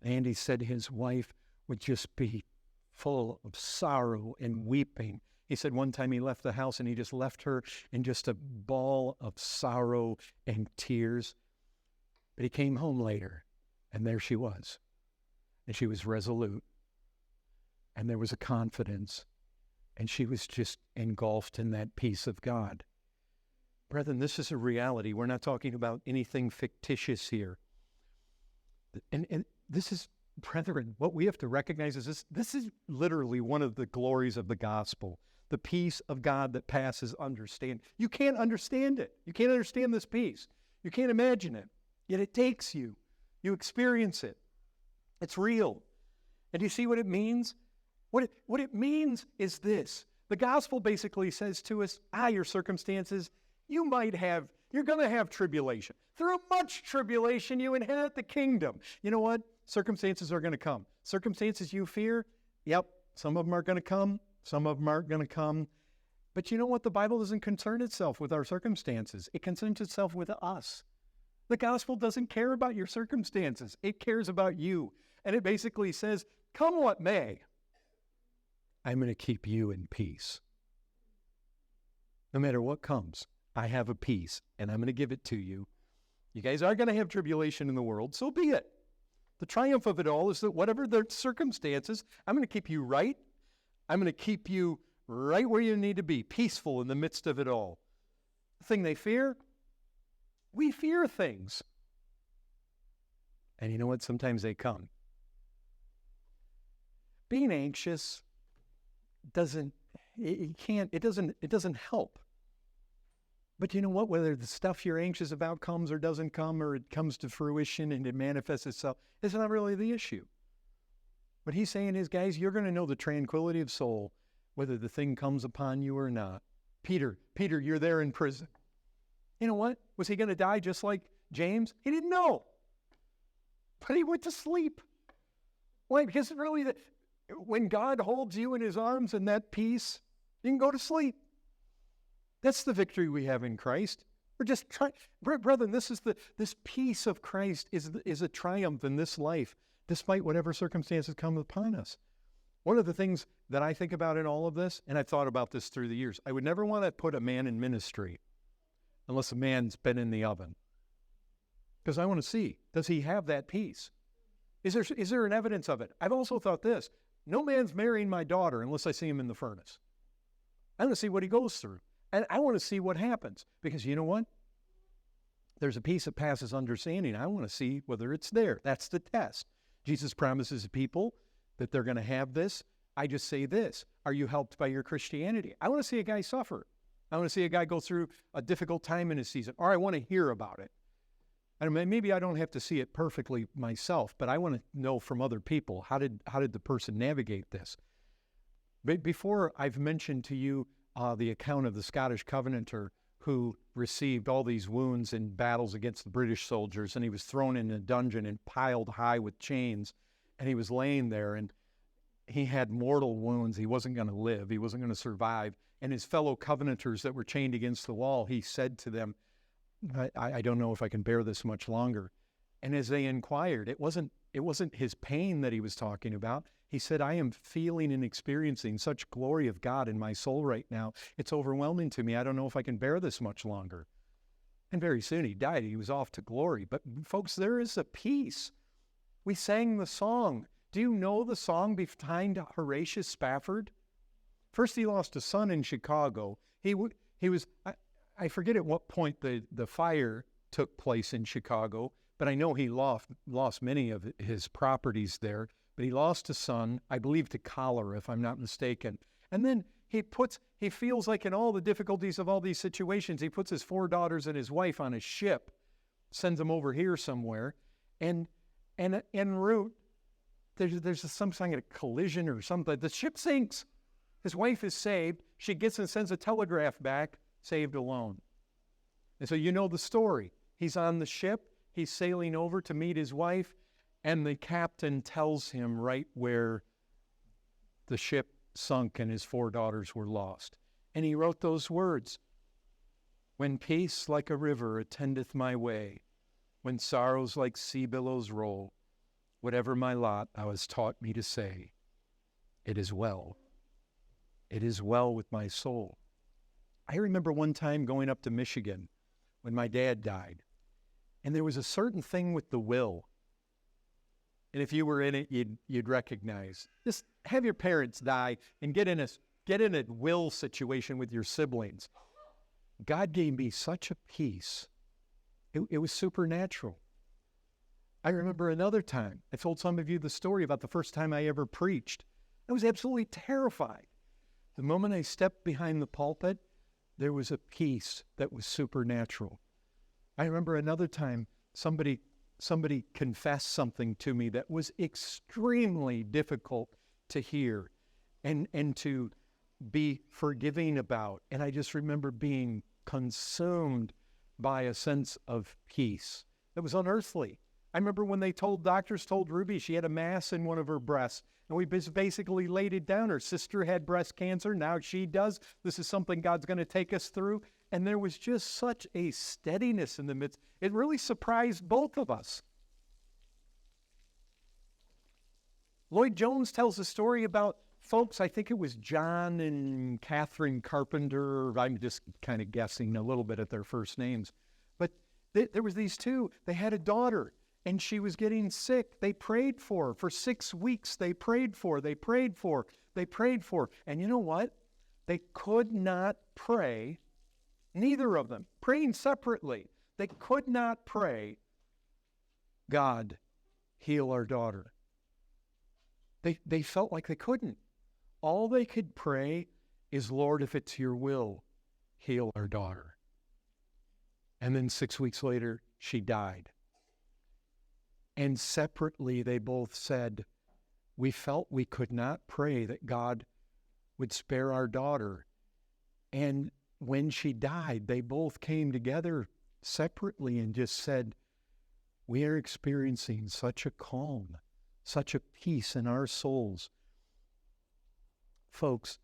Andy said his wife would just be full of sorrow and weeping. He said one time he left the house and he just left her in just a ball of sorrow and tears. But he came home later, and there she was. And she was resolute. And there was a confidence. And she was just engulfed in that peace of God. Brethren, this is a reality. We're not talking about anything fictitious here. And this is, brethren, what we have to recognize is this is literally one of the glories of the gospel. The peace of God that passes understanding. You can't understand it. You can't understand this peace. You can't imagine it. Yet it takes you. You experience it. It's real. And do you see what it means? What it means is this. The gospel basically says to us, your circumstances, you're going to have tribulation. Through much tribulation, you inherit the kingdom. You know what? Circumstances are going to come. Circumstances you fear, yep, some of them are going to come. Some of them aren't going to come. But you know what? The Bible doesn't concern itself with our circumstances. It concerns itself with us. The gospel doesn't care about your circumstances. It cares about you. And it basically says, come what may, I'm going to keep you in peace. No matter what comes, I have a peace, and I'm going to give it to you. You guys are going to have tribulation in the world, so be it. The triumph of it all is that whatever the circumstances, I'm going to keep you right. I'm going to keep you right where you need to be, peaceful in the midst of it all. The thing they fear, we fear things. And you know what? Sometimes they come. Being anxious doesn't help. But you know what? Whether the stuff you're anxious about comes or doesn't come, or it comes to fruition and it manifests itself, it's not really the issue. What he's saying is, guys, you're going to know the tranquility of soul, whether the thing comes upon you or not. Peter, you're there in prison. You know what? Was he going to die just like James? He didn't know. But he went to sleep. Why? Because really, when God holds you in his arms in that peace, you can go to sleep. That's the victory we have in Christ. We're just trying, brethren, this peace of Christ is a triumph in this life, despite whatever circumstances come upon us. One of the things that I think about in all of this, and I've thought about this through the years, I would never want to put a man in ministry unless a man's been in the oven. Because I want to see, does he have that peace? Is there an evidence of it? I've also thought this, no man's marrying my daughter unless I see him in the furnace. I want to see what he goes through. And I want to see what happens. Because you know what? There's a peace that passes understanding. I want to see whether it's there. That's the test. Jesus promises people that they're going to have this. I just say this. Are you helped by your Christianity? I want to see a guy suffer. I want to see a guy go through a difficult time in his season. Or I want to hear about it. And maybe I don't have to see it perfectly myself, but I want to know from other people, how did the person navigate this? Before, I've mentioned to you the account of the Scottish Covenanter who received all these wounds in battles against the British soldiers, and he was thrown in a dungeon and piled high with chains, and he was laying there, and he had mortal wounds. He wasn't going to live. He wasn't going to survive. And his fellow Covenanters that were chained against the wall, he said to them, I don't know if I can bear this much longer. And as they inquired, it wasn't his pain that he was talking about. He said, I am feeling and experiencing such glory of God in my soul right now. It's overwhelming to me. I don't know if I can bear this much longer. And very soon he died. He was off to glory. But folks, there is a peace. We sang the song. Do you know the song behind Horatius Spafford? First, he lost a son in Chicago. He was, I forget at what point the fire took place in Chicago, but I know he lost many of his properties there. But he lost a son, I believe to cholera, if I'm not mistaken. And then he feels like in all the difficulties of all these situations, he puts his 4 daughters and his wife on a ship, sends them over here somewhere, and en route, there's some kind of collision or something. The ship sinks. His wife is saved. She gets and sends a telegraph back, saved alone. And so you know the story. He's on the ship. He's sailing over to meet his wife, and the captain tells him right where the ship sunk and his 4 daughters were lost. And he wrote those words, when peace like a river attendeth my way, when sorrows like sea billows roll, whatever my lot thou hast taught me to say, it is well. It is well with my soul. I remember one time going up to Michigan when my dad died, and there was a certain thing with the will. And if you were in it, you'd recognize. Just have your parents die and get in a will situation with your siblings. God gave me such a peace. It was supernatural. I remember another time. I told some of you the story about the first time I ever preached. I was absolutely terrified. The moment I stepped behind the pulpit, there was a peace that was supernatural. I remember another time somebody confessed something to me that was extremely difficult to hear and to be forgiving about. And I just remember being consumed by a sense of peace that was unearthly. I remember when doctors told Ruby she had a mass in one of her breasts, and we basically laid it down. Her sister had breast cancer. Now she does. This is something God's going to take us through. And there was just such a steadiness in the midst. It really surprised both of us. Lloyd Jones tells a story about folks, I think it was John and Catherine Carpenter. I'm just kind of guessing a little bit at their first names. But there was these two. They had a daughter, and she was getting sick. They prayed for her. For 6 weeks, they prayed for her. And you know what? They could not pray, neither of them, praying separately. They could not pray, God, heal our daughter. They felt like they couldn't. All they could pray is, Lord, if it's your will, heal our daughter. And then 6 weeks later, she died. And separately, they both said, we felt we could not pray that God would spare our daughter. And when she died, they both came together separately and just said, we are experiencing such a calm, such a peace in our souls. Folks,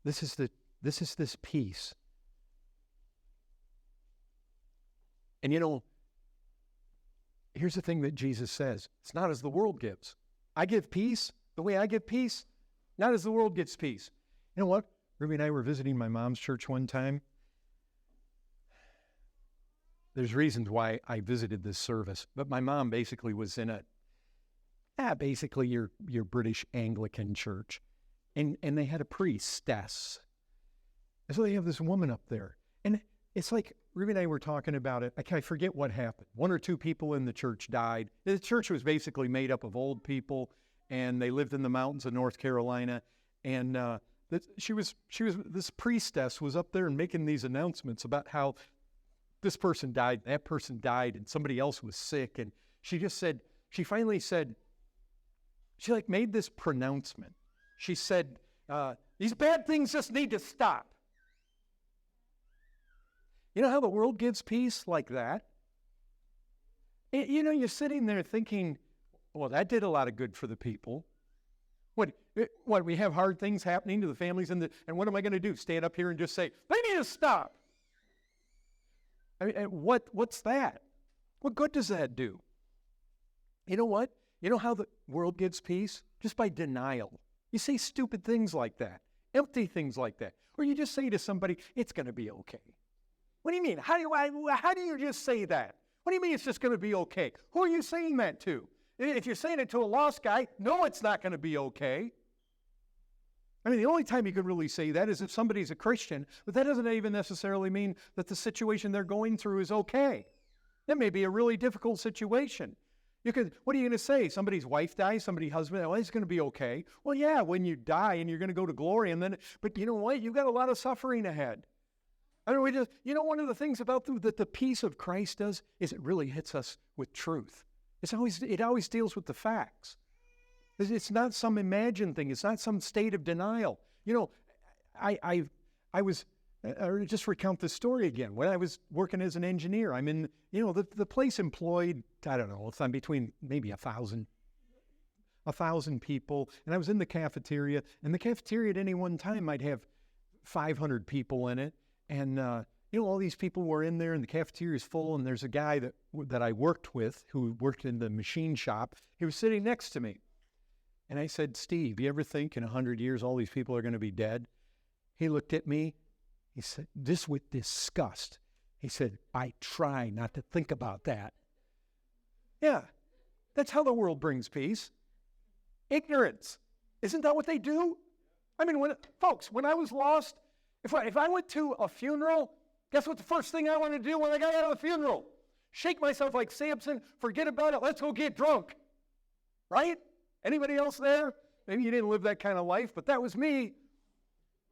this is this peace. And here's the thing that Jesus says. It's not as the world gives. I give peace the way I give peace, not as the world gives peace. You know what? Ruby and I were visiting my mom's church one time. There's reasons why I visited this service, but my mom basically was in basically your British Anglican church. And they had a priestess. And so they have this woman up there. And it's like, Ruby and I were talking about it. I forget what happened. 1 or 2 people in the church died. The church was basically made up of old people, and they lived in the mountains of North Carolina. And this priestess was up there and making these announcements about how this person died, that person died, and somebody else was sick. And she finally said, she made this pronouncement. She said, these bad things just need to stop. You know how the world gives peace like that? You're sitting there thinking, well, that did a lot of good for the people. What we have hard things happening to the families, and what am I going to do? Stand up here and just say, they need to stop. I mean, what's that? What good does that do? You know what? You know how the world gives peace? Just by denial. You say stupid things like that, empty things like that. Or you just say to somebody, it's going to be okay. What do you mean? How do you just say that? What do you mean it's just going to be okay? Who are you saying that to? If you're saying it to a lost guy, no, it's not going to be okay. I mean, the only time you can really say that is if somebody's a Christian, but that doesn't even necessarily mean that the situation they're going through is okay. That may be a really difficult situation. What are you going to say? Somebody's wife dies, somebody's husband, well, it's going to be okay. Well, yeah, when you die and you're going to go to glory, but you know what? You've got a lot of suffering ahead. I mean, one of the things about that the peace of Christ does is it really hits us with truth. It always deals with the facts. It's not some imagined thing. It's not some state of denial. I'll just recount this story again. When I was working as an engineer, I'm in, the place employed, I don't know, it's between maybe 1,000 people. And I was in the cafeteria, and the cafeteria at any one time might have 500 people in it. And, all these people were in there, and the cafeteria is full, and there's a guy that I worked with who worked in the machine shop. He was sitting next to me. And I said, Steve, you ever think in 100 years all these people are going to be dead? He looked at me. He said, this with disgust. He said, I try not to think about that. Yeah, that's how the world brings peace. Ignorance. Isn't that what they do? I mean, when I was lost, if I went to a funeral, guess what the first thing I want to do when I got out of the funeral? Shake myself like Samson, forget about it, let's go get drunk. Right? Anybody else there? Maybe you didn't live that kind of life, but that was me.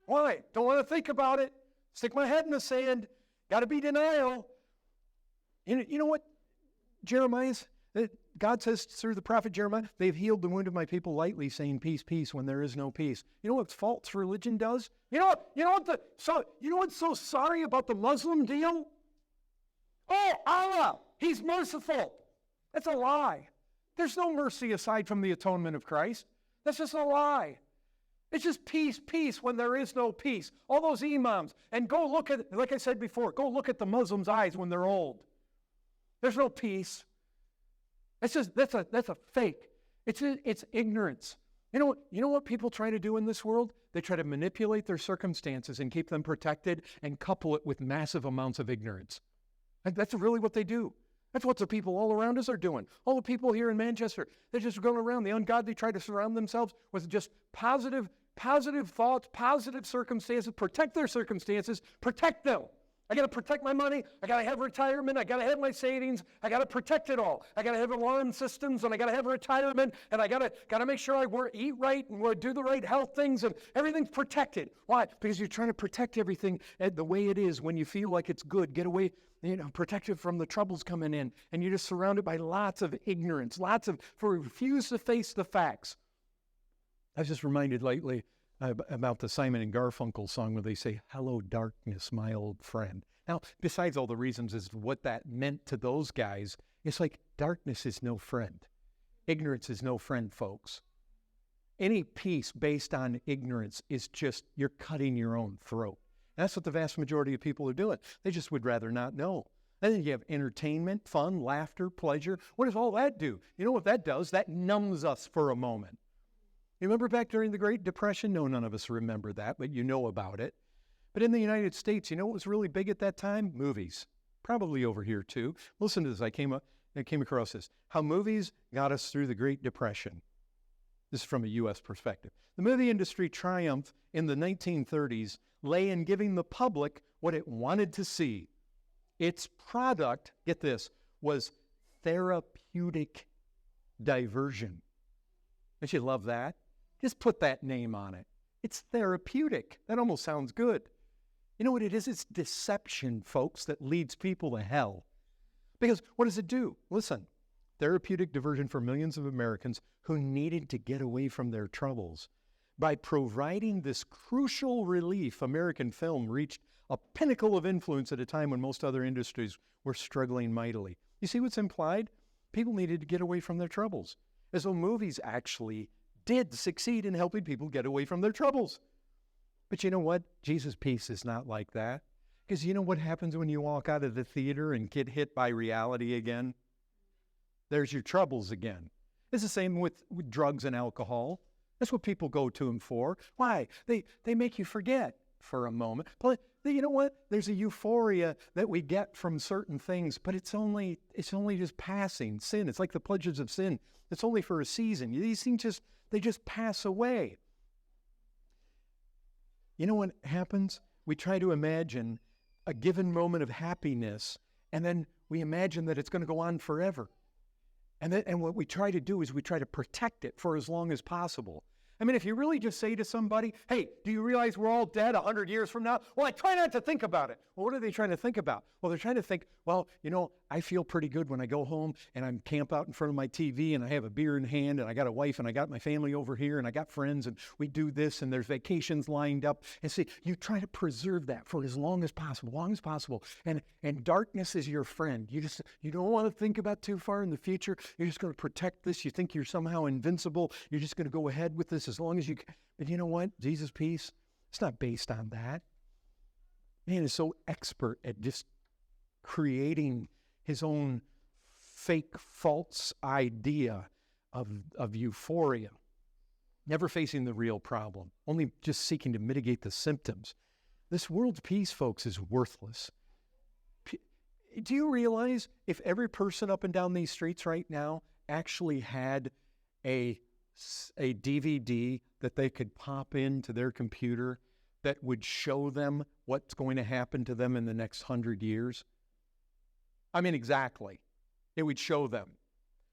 Why? Don't want to think about it. Stick my head in the sand. Got to be denial. You know what God says through the prophet Jeremiah, they've healed the wound of my people lightly, saying peace, peace, when there is no peace. You know what false religion does? You know what's so sorry about the Muslim deal? Oh, Allah, he's merciful. That's a lie. There's no mercy aside from the atonement of Christ. That's just a lie. It's just peace, peace when there is no peace. All those imams. And go look at, like I said before, go look at the Muslims' eyes when they're old. There's no peace. That's a fake. It's ignorance. You know what people try to do in this world? They try to manipulate their circumstances and keep them protected and couple it with massive amounts of ignorance. And that's really what they do. That's what the people all around us are doing. All the people here in Manchester, they're just going around. The ungodly try to surround themselves with just positive positive thoughts, positive circumstances, protect their circumstances, protect them. I got to protect my money. I got to have retirement. I got to have my savings. I got to protect it all. I got to have alarm systems, and I got to have retirement, and I got to make sure I eat right and do the right health things, and everything's protected. Why? Because you're trying to protect everything the way it is when you feel like it's good. Get away, protect it from the troubles coming in, and you're just surrounded by lots of ignorance, refuse to face the facts. I was just reminded lately about the Simon and Garfunkel song where they say, "Hello, darkness, my old friend." Now, besides all the reasons as to what that meant to those guys, it's like darkness is no friend. Ignorance is no friend, folks. Any peace based on ignorance is just, you're cutting your own throat. And that's what the vast majority of people are doing. They just would rather not know. And then you have entertainment, fun, laughter, pleasure. What does all that do? You know what that does? That numbs us for a moment. You remember back during the Great Depression? No, none of us remember that, but you know about it. But in the United States, you know what was really big at that time? Movies. Probably over here too. Listen to this. I came across this. How movies got us through the Great Depression. This is from a U.S. perspective. The movie industry triumph in the 1930s lay in giving the public what it wanted to see. Its product, get this, was therapeutic diversion. Don't you love that? Just put that name on it. It's therapeutic. That almost sounds good. You know what it is? It's deception, folks, that leads people to hell. Because what does it do? Listen, therapeutic diversion for millions of Americans who needed to get away from their troubles. By providing this crucial relief, American film reached a pinnacle of influence at a time when most other industries were struggling mightily. You see what's implied? People needed to get away from their troubles. As though movies actually did succeed in helping people get away from their troubles. But you know what? Jesus' peace is not like that. Because you know what happens when you walk out of the theater and get hit by reality again? There's your troubles again. It's the same with drugs and alcohol. That's what people go to them for. Why? They make you forget for a moment. But you know what? There's a euphoria that we get from certain things, but it's only just passing. Sin. It's like the pleasures of sin. It's only for a season. These things they just pass away. You know what happens? We try to imagine a given moment of happiness, and then we imagine that it's going to go on forever. And what we try to do is we try to protect it for as long as possible. I mean, if you really just say to somebody, "Hey, do you realize we're all dead 100 years from now?" Well, I try not to think about it. Well, what are they trying to think about? Well, they're trying to think, well, I feel pretty good when I go home and I'm camp out in front of my TV and I have a beer in hand and I got a wife and I got my family over here and I got friends and we do this and there's vacations lined up. And see, you try to preserve that for as long as possible, And darkness is your friend. You don't want to think about too far in the future. You're just going to protect this. You think you're somehow invincible. You're just going to go ahead with this as long as you can. But you know what? Jesus' peace, it's not based on that. Man is so expert at just creating his own fake, false idea of euphoria, never facing the real problem, only just seeking to mitigate the symptoms. This world's peace, folks, is worthless. Do you realize if every person up and down these streets right now actually had a DVD that they could pop into their computer that would show them what's going to happen to them in the next 100 years? I mean, exactly. It would show them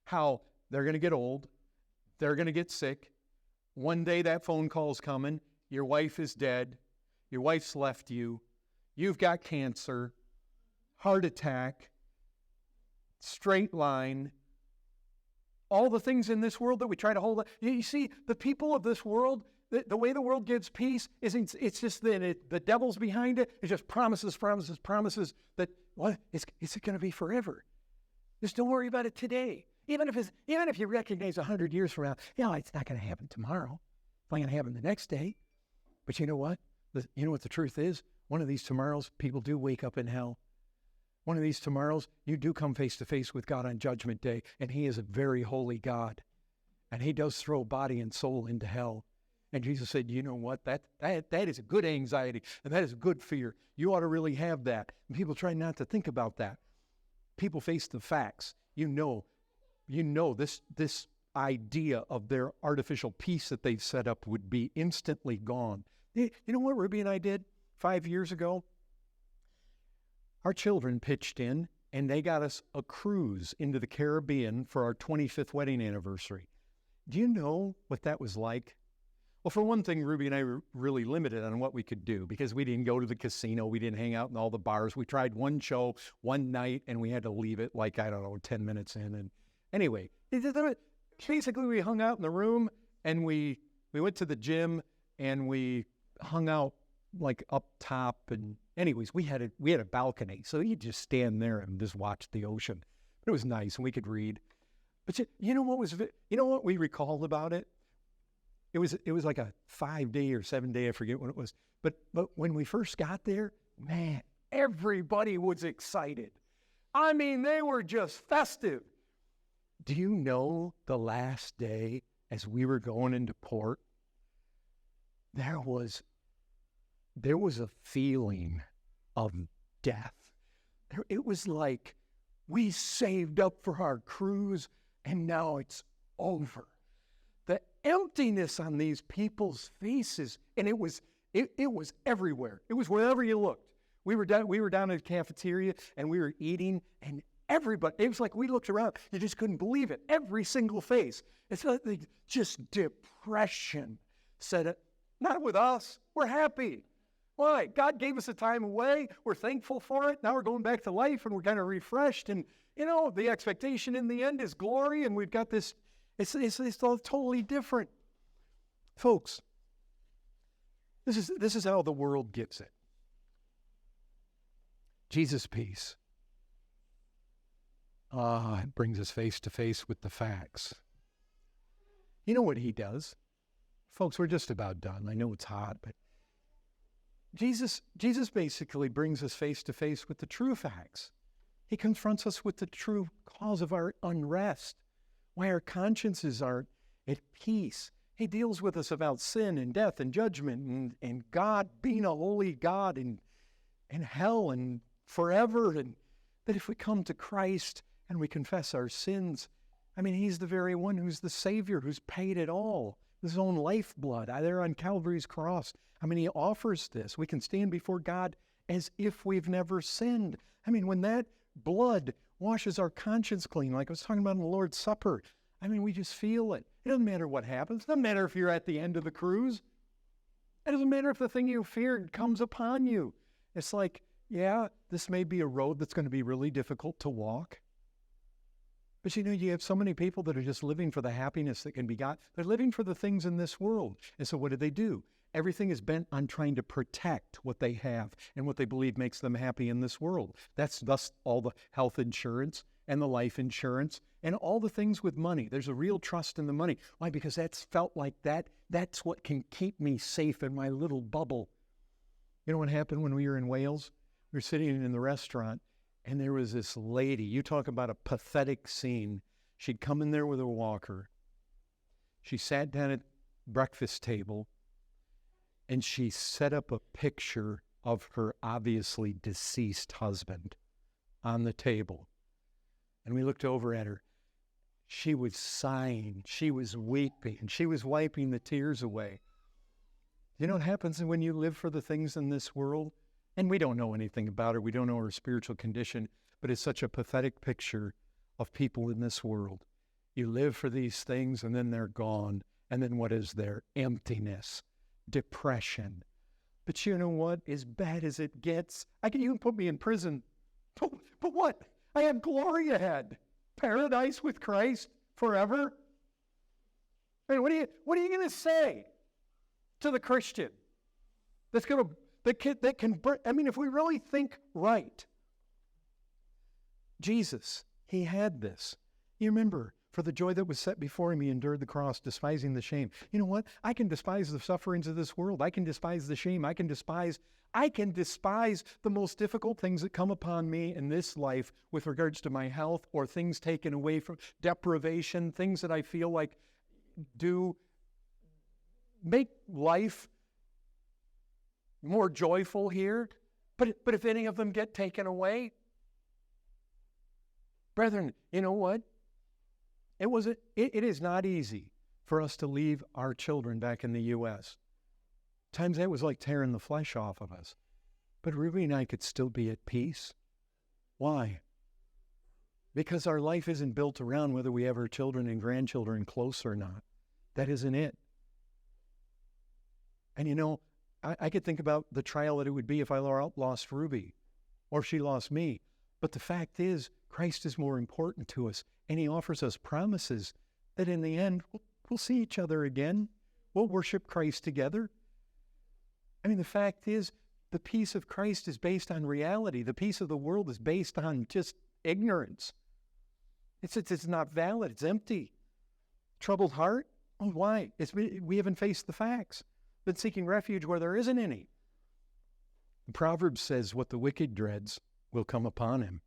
how they're going to get old, they're going to get sick. One day that phone call's coming, your wife is dead, your wife's left you, you've got cancer, heart attack, straight line, all the things in this world that we try to hold. You see, the people of this world, the way the world gives peace is it's just the devil's behind it. It's just promises that it's going to be forever. Just don't worry about it today. Even if you recognize 100 years from now, it's not going to happen tomorrow. It's not going to happen the next day. But you know what? You know what the truth is? One of these tomorrows, people do wake up in hell. One of these tomorrows, you do come face to face with God on Judgment Day, and He is a very holy God. And He does throw body and soul into hell. And Jesus said, you know what? That is a good anxiety, and that is a good fear. You ought to really have that. And people try not to think about that. People face the facts. You know this idea of their artificial peace that they've set up would be instantly gone. You know what Ruby and I did 5 years ago? Our children pitched in, and they got us a cruise into the Caribbean for our 25th wedding anniversary. Do you know what that was like? Well, for one thing, Ruby and I were really limited on what we could do because we didn't go to the casino. We didn't hang out in all the bars. We tried one show one night, and we had to leave it 10 minutes in. And anyway, basically we hung out in the room, and we went to the gym, and we hung out up top. And anyways, we had a balcony, so you'd just stand there and just watch the ocean. But it was nice, and we could read. But you know what we recalled about it? It was like a 5-day or 7-day, I forget what it was. But when we first got there, man, everybody was excited. I mean, they were just festive. Do you know the last day as we were going into port, there was a feeling of death. It was like we saved up for our cruise and now it's over. The emptiness on these people's faces, and it was everywhere. It was wherever you looked. We were down in the cafeteria and we were eating, and everybody, it was like we looked around, you just couldn't believe it. Every single face. It's like just depression. Said it, not with us. We're happy. Why? God gave us a time away. We're thankful for it. Now we're going back to life and we're kind of refreshed. And, the expectation in the end is glory. And we've got this, it's all totally different. Folks, this is how the world gets it. Jesus' peace. It brings us face to face with the facts. You know what he does? Folks, we're just about done. I know it's hot, but Jesus basically brings us face to face with the true facts. He confronts us with the true cause of our unrest, why our consciences aren't at peace. He deals with us about sin and death and judgment and God being a holy God and hell and forever. And that if we come to Christ and we confess our sins, he's the very one who's the Savior, who's paid it all. His own lifeblood there on Calvary's cross. He offers this. We can stand before God as if we've never sinned. When that blood washes our conscience clean, like I was talking about in the Lord's Supper, we just feel it. It doesn't matter what happens. It doesn't matter if you're at the end of the cruise. It doesn't matter if the thing you feared comes upon you. It's like, yeah, this may be a road that's going to be really difficult to walk. But you have so many people that are just living for the happiness that can be got. They're living for the things in this world. And so what do? Everything is bent on trying to protect what they have and what they believe makes them happy in this world. That's thus all the health insurance and the life insurance and all the things with money. There's a real trust in the money. Why? Because that's felt like that's what can keep me safe in my little bubble. You know what happened when we were in Wales? We were sitting in the restaurant, and there was this lady. You talk about a pathetic scene. She'd come in there with her walker. She sat down at breakfast table, and she set up a picture of her obviously deceased husband on the table. And we looked over at her. She was sighing. She was weeping. And she was wiping the tears away. You know what happens when you live for the things in this world? And we don't know anything about her. We don't know her spiritual condition. But it's such a pathetic picture of people in this world. You live for these things, and then they're gone. And then what is there? Emptiness. Depression. But you know what? As bad as it gets, you can put me in prison. But what? I have glory ahead. Paradise with Christ forever. What are you going to say to the Christian that can if we really think right, Jesus, he had this. You remember, for the joy that was set before him, he endured the cross, despising the shame. You know what? I can despise the sufferings of this world. I can despise the shame. I can despise the most difficult things that come upon me in this life with regards to my health or things taken away from deprivation, things that I feel like do make life more joyful here. But if any of them get taken away, brethren, you know what? It is not easy for us to leave our children back in the U.S. Times that was like tearing the flesh off of us. But Ruby and I could still be at peace. Why? Because our life isn't built around whether we have our children and grandchildren close or not. That isn't it. And you know, I could think about the trial that it would be if I lost Ruby or if she lost me. But the fact is, Christ is more important to us. And he offers us promises that in the end, we'll see each other again. We'll worship Christ together. I mean, the fact is, the peace of Christ is based on reality. The peace of the world is based on just ignorance. It's not valid. It's empty. Troubled heart? Oh, why? We haven't faced the facts. Been seeking refuge where there isn't any. The Proverbs says what the wicked dreads will come upon him.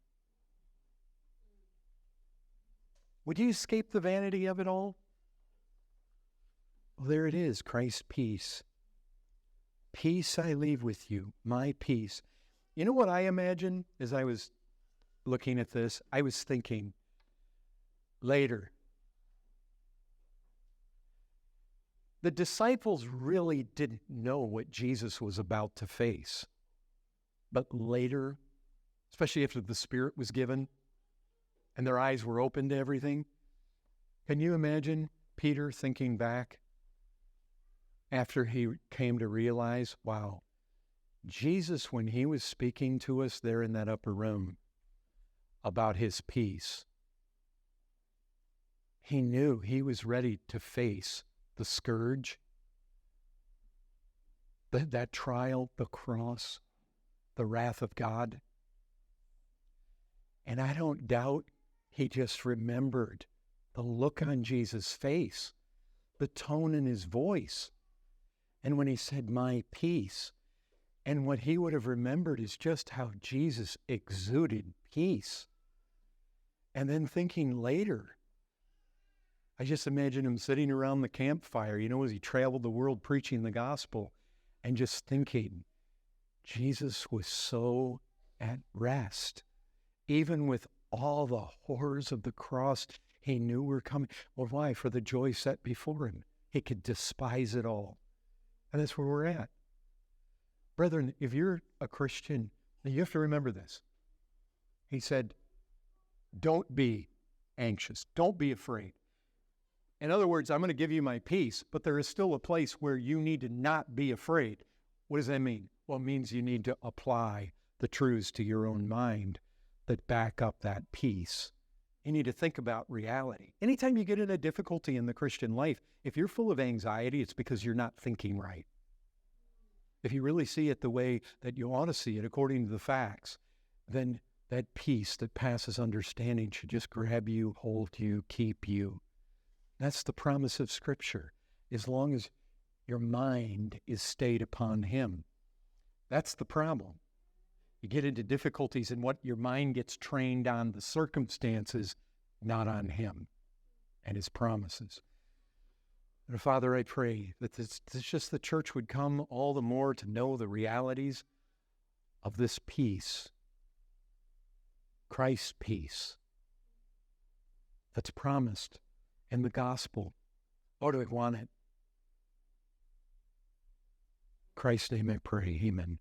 Would you escape the vanity of it all? Well, there it is, Christ's peace. Peace I leave with you, my peace. You know what I imagine as I was looking at this? I was thinking later. The disciples really didn't know what Jesus was about to face. But later, especially after the Spirit was given and their eyes were open to everything, can you imagine Peter thinking back after he came to realize, wow, Jesus, when he was speaking to us there in that upper room about his peace, he knew he was ready to face the scourge, that trial, the cross, the wrath of God. And I don't doubt he just remembered the look on Jesus' face, the tone in his voice. And when he said, my peace, and what he would have remembered is just how Jesus exuded peace. And then thinking later, I just imagine him sitting around the campfire, as he traveled the world preaching the gospel, and just thinking, Jesus was so at rest. Even with all the horrors of the cross he knew were coming. Well, why? For the joy set before him. He could despise it all. And that's where we're at. Brethren, if you're a Christian, you have to remember this. He said, don't be anxious. Don't be afraid. In other words, I'm going to give you my peace, but there is still a place where you need to not be afraid. What does that mean? Well, it means you need to apply the truths to your own mind that back up that peace. You need to think about reality. Anytime you get in a difficulty in the Christian life, if you're full of anxiety, it's because you're not thinking right. If you really see it the way that you ought to see it according to the facts, then that peace that passes understanding should just grab you, hold you, keep you. That's the promise of Scripture, as long as your mind is stayed upon him. That's the problem. You get into difficulties and what your mind gets trained on the circumstances, not on him and his promises. And Father, I pray that this just the church would come all the more to know the realities of this peace, Christ's peace, that's promised in the gospel. Lord, do we want it? In Christ's name I pray, amen.